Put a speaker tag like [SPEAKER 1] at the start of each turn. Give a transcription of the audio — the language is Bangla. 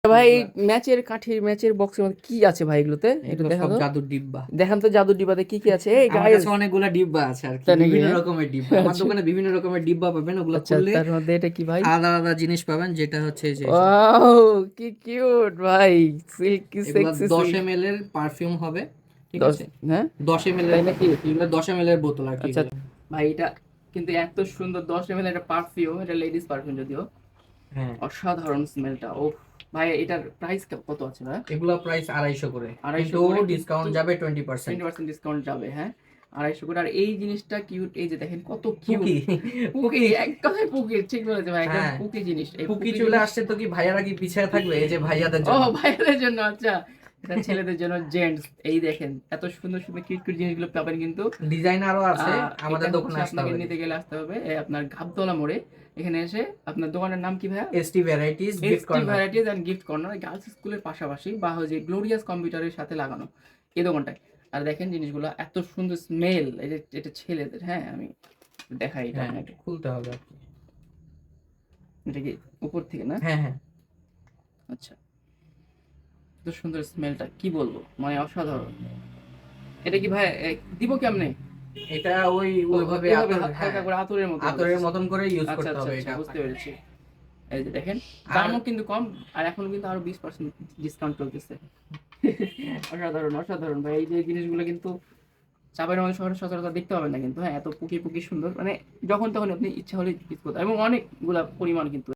[SPEAKER 1] ভাই
[SPEAKER 2] এগুলা
[SPEAKER 1] ম্যাচের কাঠির ম্যাচের বক্সের মধ্যে কি আছে ভাই এগুলোতে একটু
[SPEAKER 2] এগুলো
[SPEAKER 1] দেখান
[SPEAKER 2] সব
[SPEAKER 1] তো।
[SPEAKER 2] জাদুর ডিব্বা।
[SPEAKER 1] দেখান তো জাদুর ডিবাতে কি কি আছে। এই
[SPEAKER 2] আমার
[SPEAKER 1] গাইস,
[SPEAKER 2] কাছে অনেকগুলা ডিব্বা আছে আর কি,
[SPEAKER 1] তাই নাকি?
[SPEAKER 2] বিভিন্ন
[SPEAKER 1] হ্যাঁ,
[SPEAKER 2] রকমের ডিব্বা। আমার
[SPEAKER 1] আচ্ছা
[SPEAKER 2] দোকানে বিভিন্ন রকমের ডিব্বা পাবেন, ওগুলো
[SPEAKER 1] আচ্ছা,
[SPEAKER 2] খুললে
[SPEAKER 1] তার মধ্যে এটা কি ভাই?
[SPEAKER 2] আলাদা আলাদা জিনিস পাবেন, যেটা হচ্ছে এই যে এসব।
[SPEAKER 1] ওয়াও, কি কিউট ভাই, সিল্কি
[SPEAKER 2] এগুলা
[SPEAKER 1] সেক্সি
[SPEAKER 2] 10
[SPEAKER 1] সুইট।
[SPEAKER 2] ml এর পারফিউম হবে, ঠিক
[SPEAKER 1] 10,
[SPEAKER 2] আছে?
[SPEAKER 1] হ্যাঁ
[SPEAKER 2] 10 ml এর,
[SPEAKER 1] তাই নাকি?
[SPEAKER 2] এগুলো 10 ml এর বোতল আর কি
[SPEAKER 1] আচ্ছা
[SPEAKER 2] এগুলো।
[SPEAKER 1] ভাই, এটা কিন্তু এত সুন্দর 10 ml একটা পারফিউম, এটা লেডিস পারফিউম যদিও,
[SPEAKER 2] হ্যাঁ,
[SPEAKER 1] অসাধারণ স্মেলটা। ও ভাই, এটার প্রাইস কত আছে ভাই?
[SPEAKER 2] এগুলা প্রাইস 250 করে,
[SPEAKER 1] 250
[SPEAKER 2] কিন্তু
[SPEAKER 1] করে,
[SPEAKER 2] ডিসকাউন্ট
[SPEAKER 1] কিন্তু
[SPEAKER 2] যাবে 20%।
[SPEAKER 1] 20% ডিসকাউন্ট যাবে, হ্যাঁ 250 করে। আর এই জিনিসটা কিউট, এই যে দেখেন কত কিউট।
[SPEAKER 2] পুকি
[SPEAKER 1] পুকি,
[SPEAKER 2] পুকি।
[SPEAKER 1] এক কথায় পুকি, ঠিক বলেছে ভাই, একদম
[SPEAKER 2] হ্যাঁ,
[SPEAKER 1] পুকি জিনিস, এই
[SPEAKER 2] পুকি
[SPEAKER 1] পুকি
[SPEAKER 2] চলে
[SPEAKER 1] জিনিস।
[SPEAKER 2] আসছে তো কি ভাইয়ারা কি পিছিয়ে থাকবে? এই যে ভাইয়াদের
[SPEAKER 1] ও
[SPEAKER 2] জন্য।
[SPEAKER 1] ভাইদের জন্য, আচ্ছা এটা ছেলেদের জন্য জেন্টস। এই দেখেন এত সুন্দর সুন্দর কিউট কিউট জিনিসগুলো পাবেন কিন্তু।
[SPEAKER 2] ডিজাইন আরো আছে,
[SPEAKER 1] এটা
[SPEAKER 2] আমাদের
[SPEAKER 1] হচ্ছে
[SPEAKER 2] দোকানে আসতে
[SPEAKER 1] আপনাকে
[SPEAKER 2] হবে।
[SPEAKER 1] নিতে গেলে আসতে হবে আপনার ঘাবতলা মোড়ে। এখানে এসে, আপনার দোকানের নাম কি ভাইয়া?
[SPEAKER 2] ST varieties gift
[SPEAKER 1] ST
[SPEAKER 2] corner.
[SPEAKER 1] Varieties and gift corner, girls স্কুলের পাশাপাশি, বা হচ্ছে গ্লোরিয়াস কম্পিউটারের সাথে লাগানো এই দোকানটায়। আর দেখেন জিনিসগুলো এত সুন্দর স্মেল, এটা ছেলেদের, হ্যাঁ আমি দেখাই এটা
[SPEAKER 2] হ্যাঁ,
[SPEAKER 1] আপনাকে।
[SPEAKER 2] খুলতে হবে আর কি।
[SPEAKER 1] এটা কি উপর থেকে না?
[SPEAKER 2] হ্যাঁ হ্যাঁ,
[SPEAKER 1] আচ্ছা, এত সুন্দর স্মেলটা কি বলবো, মানে অসাধারণ। এটা কি ভাই দিব কেমনে?
[SPEAKER 2] এটা
[SPEAKER 1] ও
[SPEAKER 2] ওইভাবে
[SPEAKER 1] এভাবে
[SPEAKER 2] আতর, হ্যাঁ
[SPEAKER 1] হালকা করে আতরের মতো হবে।
[SPEAKER 2] আতরের মতন করে ইউজ
[SPEAKER 1] আচ্ছা
[SPEAKER 2] করতে
[SPEAKER 1] আচ্ছা
[SPEAKER 2] হবে
[SPEAKER 1] আচ্ছা,
[SPEAKER 2] এটা
[SPEAKER 1] বুঝতে
[SPEAKER 2] আপনাকে।
[SPEAKER 1] পেরেছি। এই যে দেখেন,
[SPEAKER 2] আর
[SPEAKER 1] দামও কিন্তু কম, আর এখন কিন্তু আরো 20% ডিসকাউন্ট চলতেছে। অসাধারণ অসাধারণ ভাই, এই যে জিনিসগুলো কিন্তু চাপের মধ্যে শহরে সচরাচর দেখতে পাবেন না কিন্তু, হ্যাঁ এত পুকি পুকি সুন্দর, মানে যখন তখন আপনি ইচ্ছা হলে ইউজ করতে, এবং অনেকগুলা পরিমাণ কিন্তু।